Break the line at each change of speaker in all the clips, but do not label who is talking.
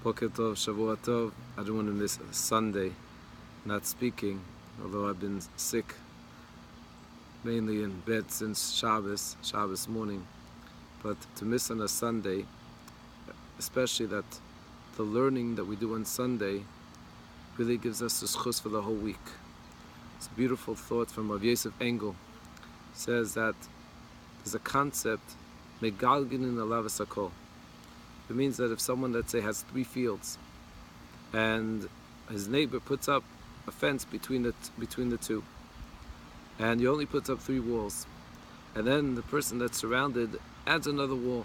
Boker Tov, Shavua Tov. I don't want to miss a Sunday not speaking, although I've been sick, mainly in bed since Shabbos morning. But to miss on a Sunday, especially that the learning that we do on Sunday really gives us the schus for the whole week. It's a beautiful thought from Rav Yosef Engel. Says that there's a concept, megalgin in alavas hakol. It means that if someone, let's say, has 3 fields, and his neighbor puts up a fence between the two, and he only puts up 3 walls, and then the person that's surrounded adds another wall.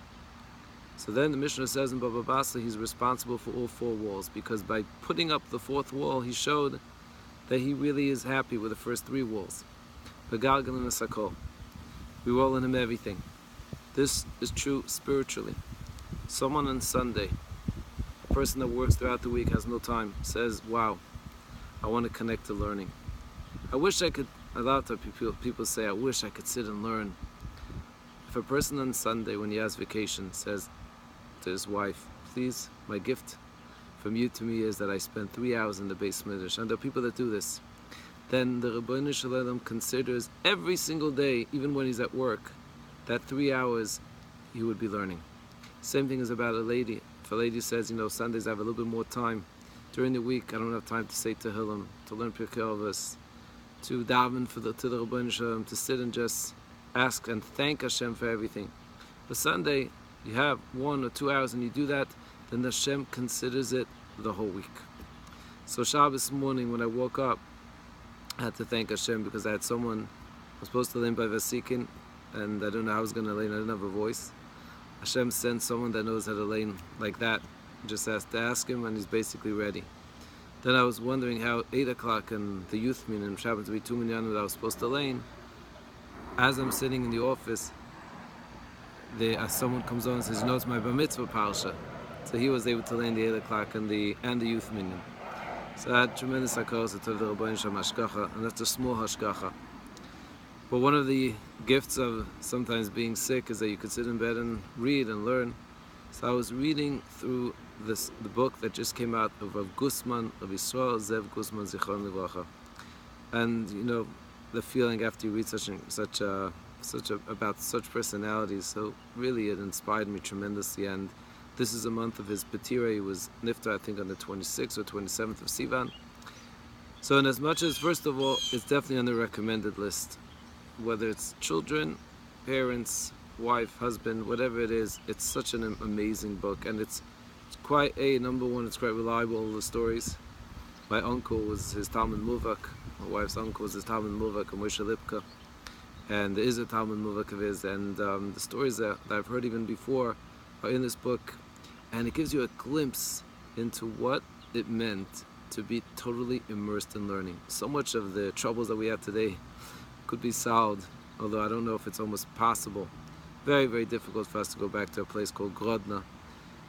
So then the Mishnah says in Baba Basra he's responsible for all 4 walls, because by putting up the 4th wall, he showed that he really is happy with the first 3 walls. Megalgin in hakol. We roll in him everything. This is true spiritually. Someone on Sunday, a person that works throughout the week, has no time, says, wow, I want to connect to learning. I wish I could, a lot of people say, I wish I could sit and learn. If a person on Sunday, when he has vacation, says to his wife, please, my gift from you to me is that I spend 3 hours in the Beis Midrash, and there are people that do this, then the Rebbeinu Shalom considers every single day, even when he's at work, that 3 hours he would be learning. Same thing is about a lady. If a lady says, Sundays I have a little bit more time. During the week I don't have time to say Tehillim, to learn Pirkei Avos, to daven to the Rebbeinu Shalom, to sit and just ask and thank Hashem for everything. But Sunday you have 1 or 2 hours and you do that, then Hashem considers it the whole week. So Shabbos morning when I woke up, I had to thank Hashem because I had someone, I was supposed to learn by Vasikin, and I don't know how I was going to learn, I didn't have a voice. Hashem sent someone that knows how to learn like that. Just has to ask him and he's basically ready. Then I was wondering how 8 o'clock in the youth meeting, which happened to be 2 minyanim that I was supposed to learn, as I'm sitting in the office, someone comes on and says, it's my bar mitzvah parsha. So he was able to learn the 8 o'clock and the youth meeting. So I had tremendous hakaras to the Rebbeinu Shalom hashgacha, and that's a small hashgacha. But one of the gifts of sometimes being sick is that you could sit in bed and read and learn. So I was reading through the book that just came out of Rav Gusman, of Yisrael Zev Gusman Zichron Livracha. And the feeling after you read about such personalities, so really it inspired me tremendously. And this is a month of his Petira. He was Niftar, I think, on the 26th or 27th of Sivan. So in as much as, first of all, it's definitely on the recommended list. Whether it's children, parents, wife, husband, whatever it is, it's such an amazing book. And it's quite, number one, it's quite reliable, all the stories. My uncle was his Talmud Muvak. My wife's uncle was his Talmud Muvak, Moshe Lipka. And there is a Talmud Muvak of his. And the stories that I've heard even before are in this book. And it gives you a glimpse into what it meant to be totally immersed in learning. So much of the troubles that we have today could be solved, although I don't know if it's almost possible. Very, very difficult for us to go back to a place called Grodno,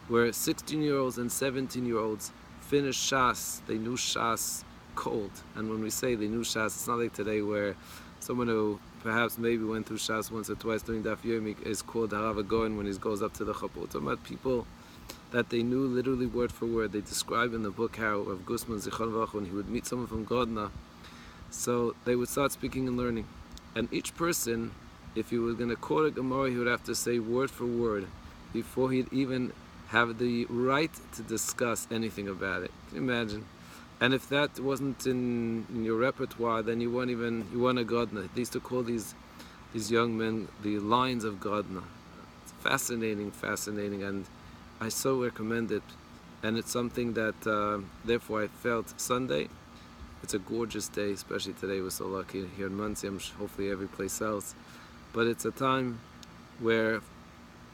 where 16-year-olds and 17-year-olds finished Shas. They knew Shas cold. And when we say they knew Shas, it's not like today where someone who perhaps maybe went through Shas once or twice during Daf Yomi is called Harav Coren when he goes up to the Chapot. We're talking about people that they knew literally word for word. They describe in the book how Rav Gusman Zichron Livracha, when he would meet someone from Grodno, so they would start speaking and learning. And each person, if he was going to quote a Gemara, he would have to say word for word before he'd even have the right to discuss anything about it. Can you imagine? And if that wasn't in your repertoire, then you weren't a Grodno. They used to call these young men the lines of Grodno. It's fascinating, and I so recommend it. And it's something that, therefore, I felt Sunday. It's a gorgeous day, especially today. We're so lucky here in Muncie, hopefully every place else. But it's a time where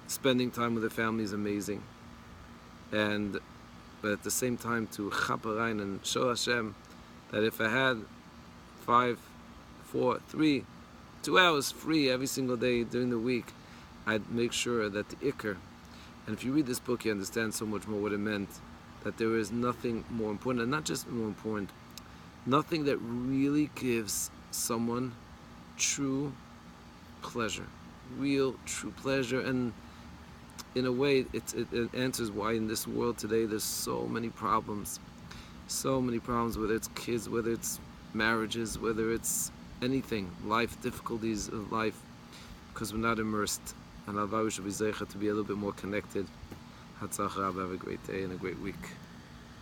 spending time with the family is amazing. But at the same time to chaperein and show Hashem that if I had 5, 4, 3, 2 hours free every single day during the week, I'd make sure that the Iker, and if you read this book you understand so much more what it meant, that there is nothing more important, and not just more important, nothing that really gives someone true pleasure, real true pleasure. And in a way, it answers why in this world today there's so many problems. So many problems, whether it's kids, whether it's marriages, whether it's anything, life, difficulties of life, because we're not immersed. And Alvah, we should be zeicha to be a little bit more connected. Hatzach Rab, have a great day and a great week.